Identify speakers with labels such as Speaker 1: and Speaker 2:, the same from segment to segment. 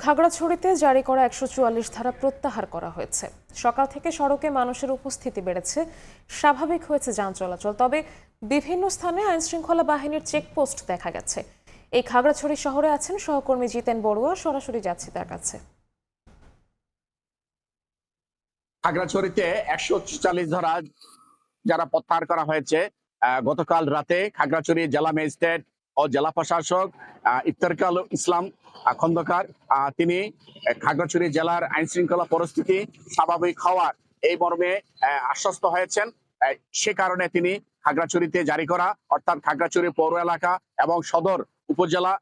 Speaker 1: খাগড়াছড়িতে জারি করা ১৪৪ ধারা প্রত্যাহার করা হয়েছে। সকাল থেকে সড়কে মানুষের উপস্থিতি বেড়েছে, স্বাভাবিক হয়েছে যান চলাচল। তবে বিভিন্ন স্থানে আইনশৃঙ্খলা বাহিনীর চেকপোস্ট দেখা গেছে। এই খাগড়াছড়ি শহরে আছেন সহকর্মী জিতেন বড়ুয়া, সরাসরি যাচ্ছি তার কাছে।
Speaker 2: খাগড়াছড়িতে ১৪৪ ধারা যারা প্রত্যাহার করা হয়েছে, গতকাল রাতে খাগড়াছড়ি জেলা ম্যাজিস্ট্রেট ও জেলা প্রশাসক ইফতারকাল ইসলাম খন্দকার তিনি খাগড়াছড়ি জেলার আইন শৃঙ্খলা পরিস্থিতি স্বাভাবিক হওয়ার এই মর্মে আশ্বস্ত হয়েছেন। সে কারণে তিনি খাগড়াছড়িতে জারি করা অর্থাৎ খাগড়াছড়ি পৌর এলাকা এবং সদর উপজেলা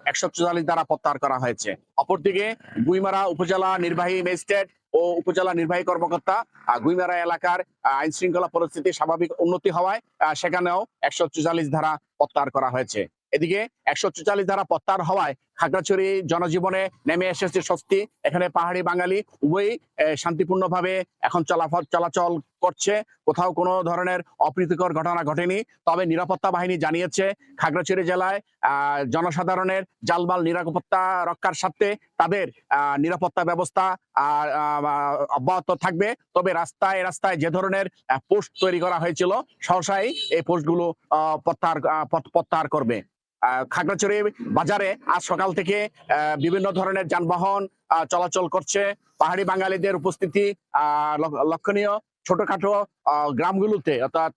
Speaker 2: ১৪৪ দ্বারা প্রত্যাহার করা হয়েছে। অপরদিকে গুইমারা উপজেলা নির্বাহী ম্যাজিস্ট্রেট ও উপজেলা নির্বাহী কর্মকর্তা গুইমারা এলাকার আইন শৃঙ্খলা পরিস্থিতি স্বাভাবিক উন্নতি হওয়ায় সেখানেও ১৪৪ ধারা প্রত্যাহার করা হয়েছে। এদিকে ১৪৪ ধারা প্রত্যাহার হওয়ায় খাগড়াছড়ি জনজীবনে নেমে এসেছে স্বস্তি। এখানে পাহাড়ি বাঙালি উভয়ই শান্তিপূর্ণভাবে এখন চলাচল করছে। কোথাও কোনো ধরনের অপ্রীতিকর ঘটনা ঘটেনি। তবে নিরাপত্তা বাহিনী জানিয়েছে খাগড়াছড়ি জেলায় জনসাধারণের জালমাল নিরাপত্তা রক্ষার স্বার্থে তাদের নিরাপত্তা ব্যবস্থা অব্যাহত থাকবে। তবে রাস্তায় যে ধরনের পোস্ট তৈরি করা হয়েছিল সহসাই এই পোস্টগুলো প্রত্যাহার করবে। খাগড়াছড়ি বাজারে আজ সকাল থেকে বিভিন্ন ধরনের যানবাহন চলাচল করছে। পাহাড়ি বাঙালিদের উপস্থিতি লক্ষণীয়। ছোটখাটো গ্রামগুলোতে অর্থাৎ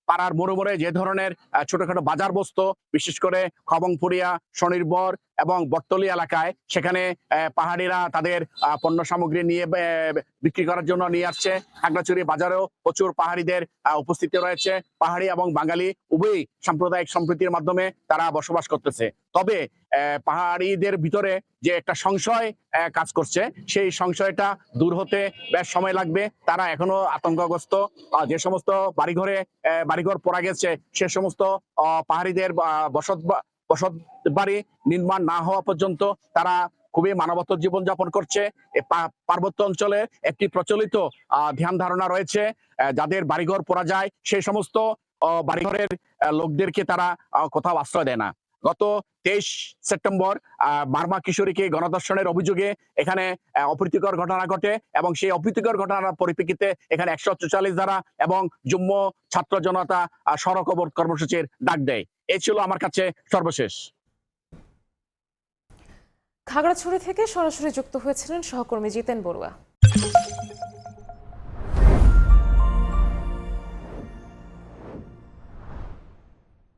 Speaker 2: পাড়ার মোড়ে যে ধরনের ছোটখাটো বাজার বসতো, বিশেষ করে খবংপুরিয়া, স্বনির্ভর এবং বটতলী এলাকায়, সেখানে পাহাড়িরা তাদের পণ্য সামগ্রী নিয়ে বিক্রি করার জন্য নিয়ে আসছে। খাগড়াছড়ি বাজারেও প্রচুর পাহাড়িদের উপস্থিতি রয়েছে। পাহাড়ি এবং বাঙালি উভয়ই সাম্প্রদায়িক সম্প্রীতির মাধ্যমে তারা বসবাস করতেছে। তবে পাহাড়িদের ভিতরে যে একটা সংশয় কাজ করছে, সেই সংশয়টা দূর হতে বেশ সময় লাগবে। তারা এখনো আতঙ্কগ্রস্ত। যে সমস্ত বাড়িঘর পড়া গেছে সে সমস্ত পাহাড়িদের বসত বাড়ি নির্মাণ না হওয়া পর্যন্ত তারা খুবই মানবত জীবনযাপন করছে। পার্বত্য অঞ্চলে একটি প্রচলিত ধ্যান ধারণা রয়েছে, যাদের বাড়িঘর পড়া যায় সেই সমস্ত বাড়িঘরের লোকদেরকে তারা কোথাও আশ্রয় দেয় না। গত ২৩ সেপ্টেম্বর বার্মা কিশোরীকে গণধর্ষণের অভিযোগে এখানে অপ্রীতিকর ঘটনা ঘটে এবং সেই অপ্রীতিকর ঘটনার পরিপ্রেক্ষিতে এখানে ১৪৪ ধারা এবং যুগ্ম ছাত্র জনতা সড়ক অবরোধ কর্মসূচির ডাক দেয়। এই ছিল আমার কাছে সর্বশেষ।
Speaker 1: খাগড়াছড়ি থেকে সরাসরি যুক্ত হয়েছিলেন সহকর্মী জিতেন বড়ুয়া।